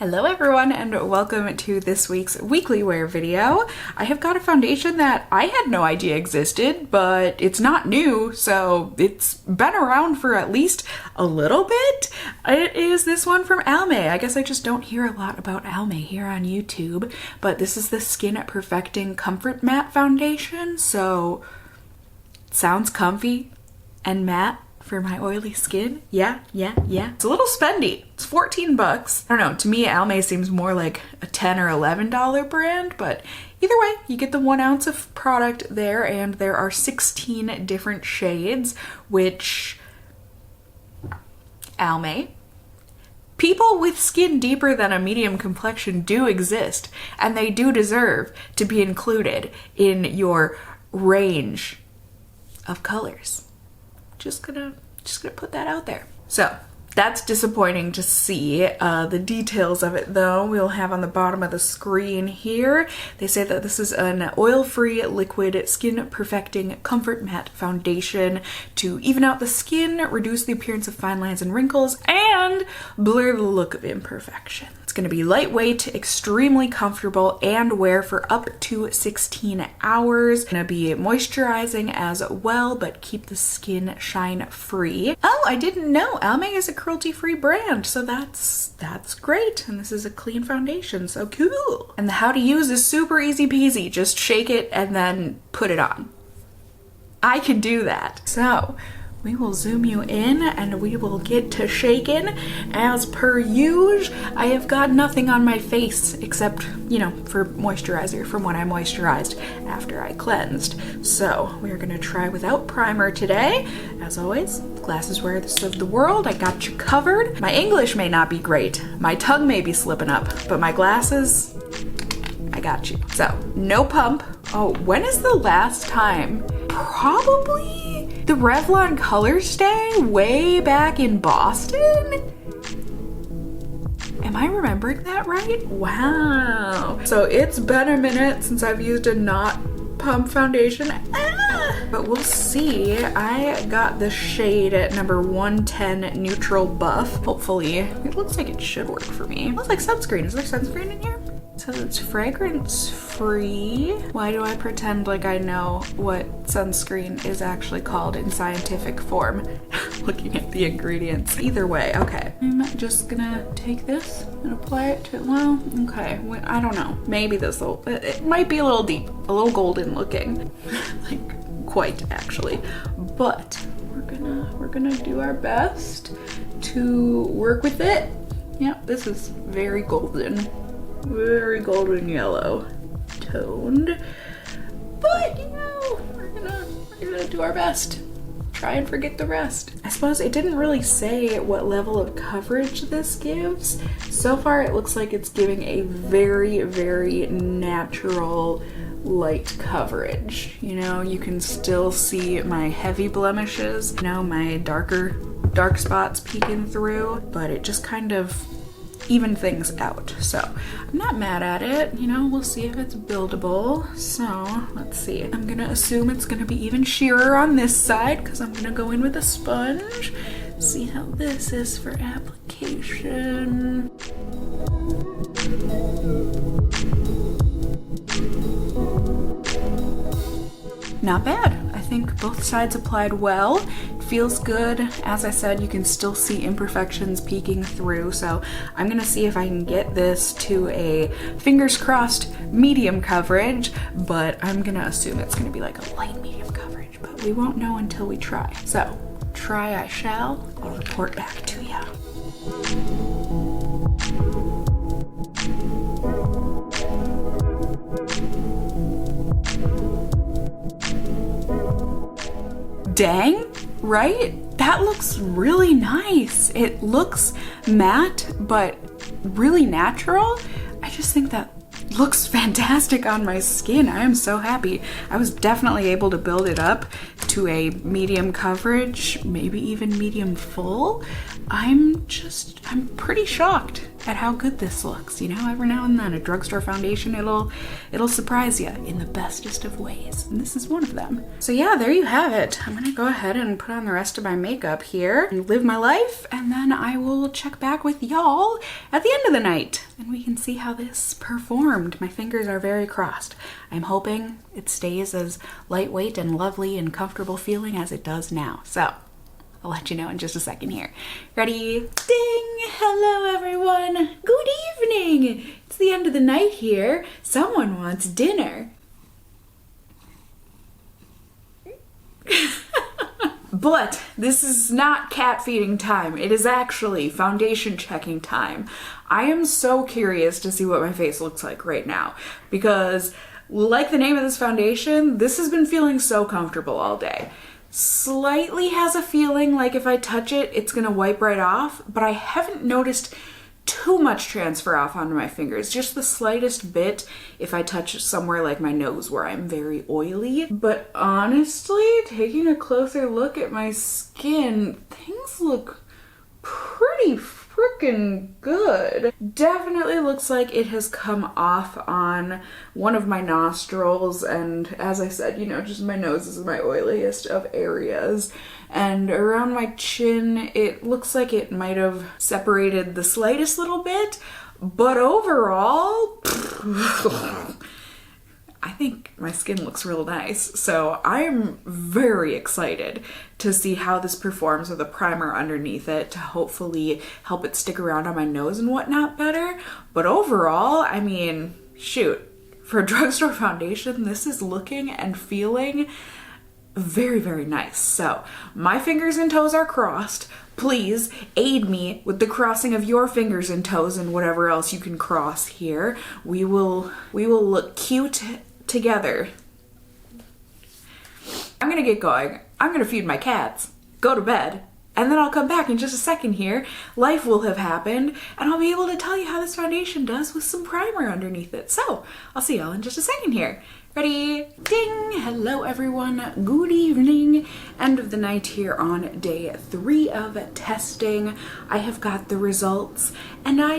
Hello everyone and welcome to this week's weekly wear video. I have got a foundation that I had no idea existed, but it's not new, so it's been around for at least a little bit. It is this one from Almay. I guess I just don't hear a lot about Almay here on YouTube, but this is the Skin Perfecting Comfort Matte Foundation, so it sounds comfy and matte. For my oily skin. Yeah. It's a little spendy. It's 14 bucks. I don't know, to me Almay seems more like a $10 or $11 brand, but either way, you get the 1 ounce of product there, and there are 16 different shades, which Almay. People with skin deeper than a medium complexion do exist, and they do deserve to be included in your range of colors. Just gonna put that out there. So that's disappointing to see. The details of it though we'll have on the bottom of the screen here. They say that this is an oil-free liquid skin perfecting comfort matte foundation to even out the skin, reduce the appearance of fine lines and wrinkles, and blur the look of imperfection. It's going to be lightweight, extremely comfortable, and wear for up to 16 hours. Going to be moisturizing as well, but keep the skin shine free. Oh, I didn't know Almay is a cruelty-free brand, so that's great. And this is a clean foundation, so cool. And the how to use is super easy peasy. Just shake it and then put it on. I can do that. So we will zoom you in and we will get to shaking. As per usual, I have got nothing on my face except, you know, for moisturizer from when I moisturized after I cleansed. So we're gonna try without primer today. As always, glasses wearers of the world, I got you covered. My English may not be great, my tongue may be slipping up, but my glasses, I got you. So, no pump. Oh, when is the last time? Probably the Revlon Color Stay way back in Boston? Am I remembering that right? Wow. So it's been a minute since I've used a not pump foundation. But we'll see. I got the shade at number 110 Neutral Buff. Hopefully, it looks like it should work for me. It looks like sunscreen. Is there sunscreen in here? It says it's fragrance free. Why do I pretend like I know what sunscreen is actually called in scientific form? Looking at the ingredients. Either way, okay. I'm just gonna take this and apply it to, well, okay. I don't know. Maybe this will, it might be a little deep, a little golden looking. Like, quite actually. But we're gonna do our best to work with it. Yep, this is very golden. Very golden yellow toned, but you know, we're gonna do our best. Try and forget the rest. I suppose it didn't really say what level of coverage this gives. So far it looks like it's giving a very, very natural light coverage. You know, you can still see my heavy blemishes, you know, my dark spots peeking through, but it just kind of even things out. So I'm not mad at it, you know, we'll see if it's buildable. So let's see. I'm gonna assume it's gonna be even sheerer on this side because I'm gonna go in with a sponge. See how this is for application. Not bad. I think both sides applied well. It feels good. As I said, you can still see imperfections peeking through, so I'm gonna see if I can get this to a fingers crossed medium coverage, but I'm gonna assume it's gonna be like a light medium coverage, but we won't know until we try. So, try I shall. I'll report back to ya. Dang, right? That looks really nice. It looks matte, but really natural. I just think that looks fantastic on my skin. I am so happy. I was definitely able to build it up to a medium coverage, maybe even medium full. I'm pretty shocked. at how good this looks. You know, every now and then a drugstore foundation, it'll surprise you in the bestest of ways. And this is one of them. So yeah, there you have it. I'm gonna go ahead and put on the rest of my makeup here and live my life. And then I will check back with y'all at the end of the night and we can see how this performed. My fingers are very crossed. I'm hoping it stays as lightweight and lovely and comfortable feeling as it does now. So I'll let you know in just a second here. Ready? Ding! Hello everyone! Good evening! It's the end of the night here. Someone wants dinner. But this is not cat feeding time. It is actually foundation checking time. I am so curious to see what my face looks like right now because, like the name of this foundation, this has been feeling so comfortable all day. Slightly has a feeling like if I touch it, it's gonna wipe right off, but I haven't noticed too much transfer off onto my fingers, just the slightest bit if I touch somewhere like my nose where I'm very oily. But honestly, taking a closer look at my skin, things look pretty freaking good. Definitely looks like it has come off on one of my nostrils, and as I said, you know, just my nose is my oiliest of areas. And around my chin, it looks like it might have separated the slightest little bit, but overall, I think my skin looks real nice. So I'm very excited to see how this performs with a primer underneath it to hopefully help it stick around on my nose and whatnot better. But overall, I mean, shoot, for a drugstore foundation, this is looking and feeling very, very nice. So my fingers and toes are crossed. Please aid me with the crossing of your fingers and toes and whatever else you can cross here. We will look cute together. I'm gonna get going. I'm gonna feed my cats, go to bed, and then I'll come back in just a second here. Life will have happened, and I'll be able to tell you how this foundation does with some primer underneath it. So I'll see y'all in just a second here. Ready? Ding! Hello everyone, good evening. End of the night here on day 3 of testing. I have got the results and I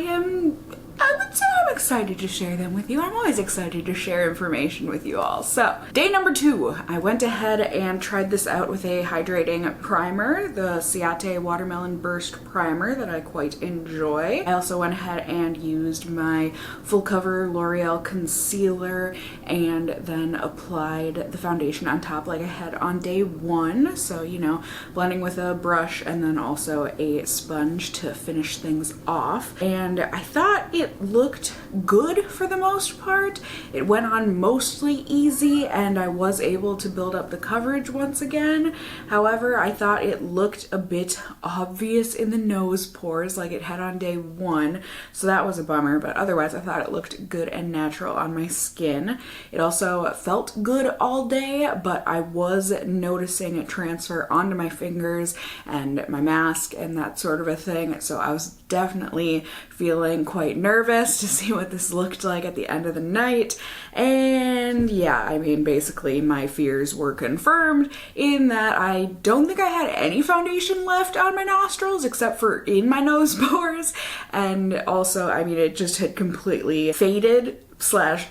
would say I'm excited to share them with you. I'm always excited to share information with you all. So, day number 2, I went ahead and tried this out with a hydrating primer, the Ciaté Watermelon Burst Primer that I quite enjoy. I also went ahead and used my full cover L'Oreal concealer and then applied the foundation on top like I had on day 1. So, you know, blending with a brush and then also a sponge to finish things off. And I thought it looked good for the most part. It went on mostly easy and I was able to build up the coverage once again. However, I thought it looked a bit obvious in the nose pores like it had on day 1, so that was a bummer, but otherwise I thought it looked good and natural on my skin. It also felt good all day, but I was noticing it transfer onto my fingers and my mask and that sort of a thing, so I was definitely feeling quite nervous to see what this looked like at the end of the night. And yeah, I mean, basically my fears were confirmed in that I don't think I had any foundation left on my nostrils except for in my nose pores. And also, I mean, it just had completely faded /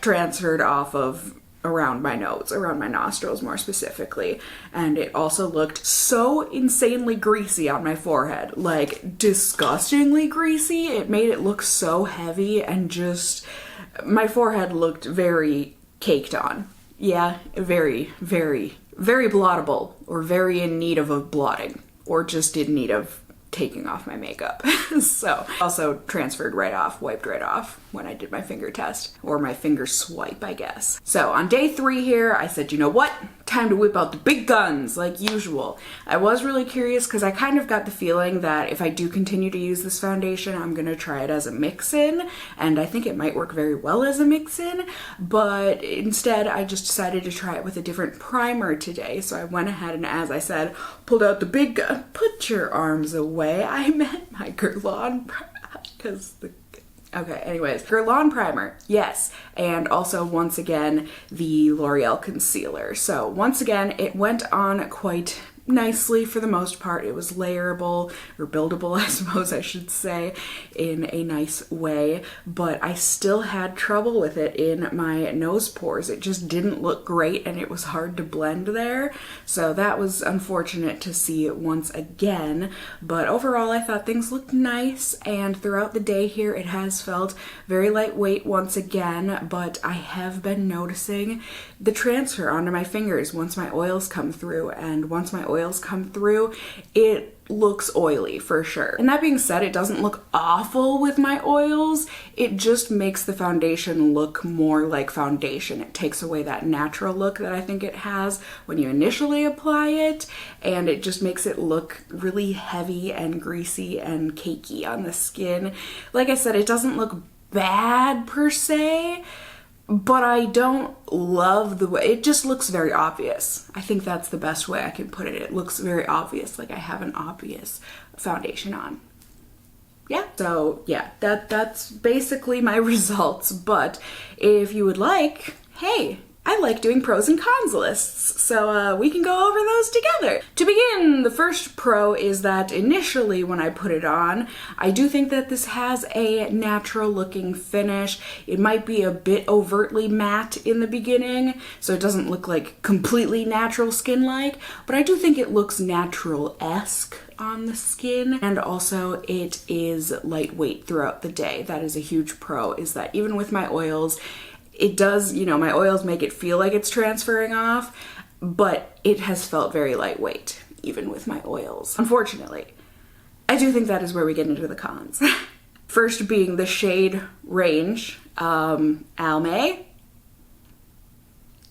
transferred off of around my nose, around my nostrils more specifically. And it also looked so insanely greasy on my forehead, like disgustingly greasy. It made it look so heavy and just, my forehead looked very caked on. Yeah, very, very, very blottable, or very in need of a blotting, or just in need of taking off my makeup. So also transferred right off, wiped right off when I did my finger test, or my finger swipe, I guess. So on day 3 here, I said, you know what? Time to whip out the big guns like usual. I was really curious because I kind of got the feeling that if I do continue to use this foundation, I'm gonna try it as a mix-in, and I think it might work very well as a mix-in, but instead I just decided to try it with a different primer today. So I went ahead and, as I said, pulled out the big gun. Put your arms away. I meant my Guerlain, because the okay, anyways, Guerlain primer, yes, and also once again the L'Oreal concealer. So once again, it went on quite nicely for the most part. It was layerable, or buildable, I suppose I should say, in a nice way, but I still had trouble with it in my nose pores. It just didn't look great and it was hard to blend there, so that was unfortunate to see once again. But overall I thought things looked nice, and throughout the day here it has felt very lightweight once again, but I have been noticing the transfer onto my fingers once my oils come through, and once my oils come through, it looks oily for sure. And that being said, it doesn't look awful with my oils. It just makes the foundation look more like foundation. It takes away that natural look that I think it has when you initially apply it, and it just makes it look really heavy and greasy and cakey on the skin. Like I said, it doesn't look bad per se, but I don't love the way, it just looks very obvious. I think that's the best way I can put it. It looks very obvious, like I have an obvious foundation on. Yeah, so yeah, that's basically my results. But if you would like, hey, I like doing pros and cons lists, so we can go over those together. To begin, the first pro is that initially when I put it on, I do think that this has a natural looking finish. It might be a bit overtly matte in the beginning, so it doesn't look like completely natural skin-like, but I do think it looks natural-esque on the skin, and also it is lightweight throughout the day. That is a huge pro, is that even with my oils, it does, you know, my oils make it feel like it's transferring off, but it has felt very lightweight, even with my oils. Unfortunately, I do think that is where we get into the cons. First being the shade range. Almay?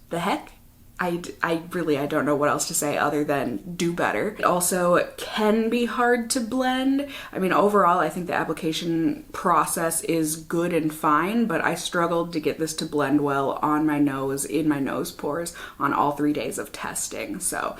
The heck? I don't know what else to say other than do better. It also can be hard to blend. I mean, overall, I think the application process is good and fine, but I struggled to get this to blend well on my nose, in my nose pores, on all 3 days of testing. So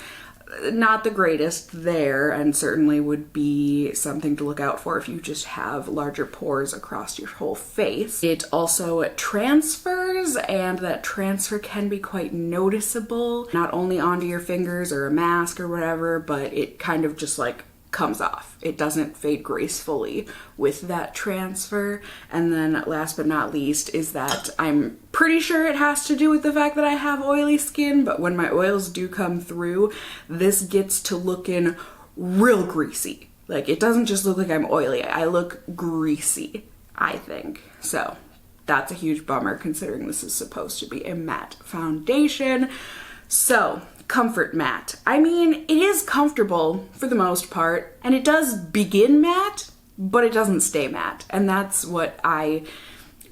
not the greatest there, and certainly would be something to look out for if you just have larger pores across your whole face. It also transfers, and that transfer can be quite noticeable, not only onto your fingers or a mask or whatever, but it kind of just like comes off. It doesn't fade gracefully with that transfer. And then last but not least is that I'm pretty sure it has to do with the fact that I have oily skin, but when my oils do come through, this gets to looking real greasy. Like, it doesn't just look like I'm oily, I look greasy, I think. So that's a huge bummer considering this is supposed to be a matte foundation. So comfort matte. I mean, it is comfortable for the most part, and it does begin matte, but it doesn't stay matte, and that's what I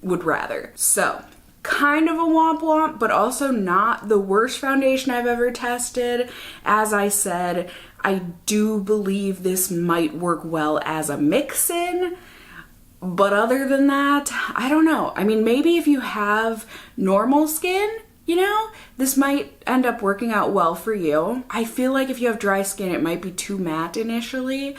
would rather. So kind of a womp womp, but also not the worst foundation I've ever tested. As I said, I do believe this might work well as a mix-in, but other than that, I don't know. I mean, maybe if you have normal skin, you know, this might end up working out well for you. I feel like if you have dry skin, it might be too matte initially.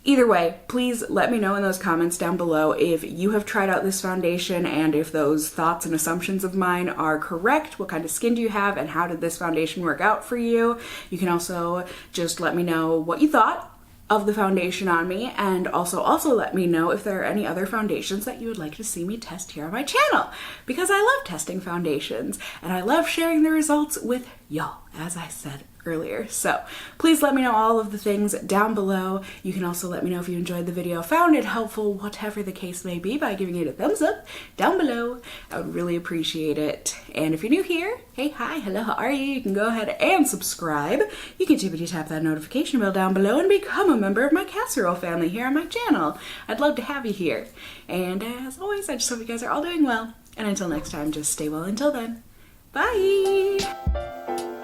Either way, please let me know in those comments down below if you have tried out this foundation and if those thoughts and assumptions of mine are correct. What kind of skin do you have and how did this foundation work out for you? You can also just let me know what you thought of the foundation on me, and also let me know if there are any other foundations that you would like to see me test here on my channel, because I love testing foundations and I love sharing the results with y'all, as I said earlier. So please let me know all of the things down below. You can also let me know if you enjoyed the video, found it helpful, whatever the case may be, by giving it a thumbs up down below. I would really appreciate it. And if you're new here, hey, hi, hello, how are you? You can go ahead and subscribe. You can tippity tap that notification bell down below and become a member of my casserole family here on my channel. I'd love to have you here. And as always, I just hope you guys are all doing well. And until next time, just stay well until then. Bye!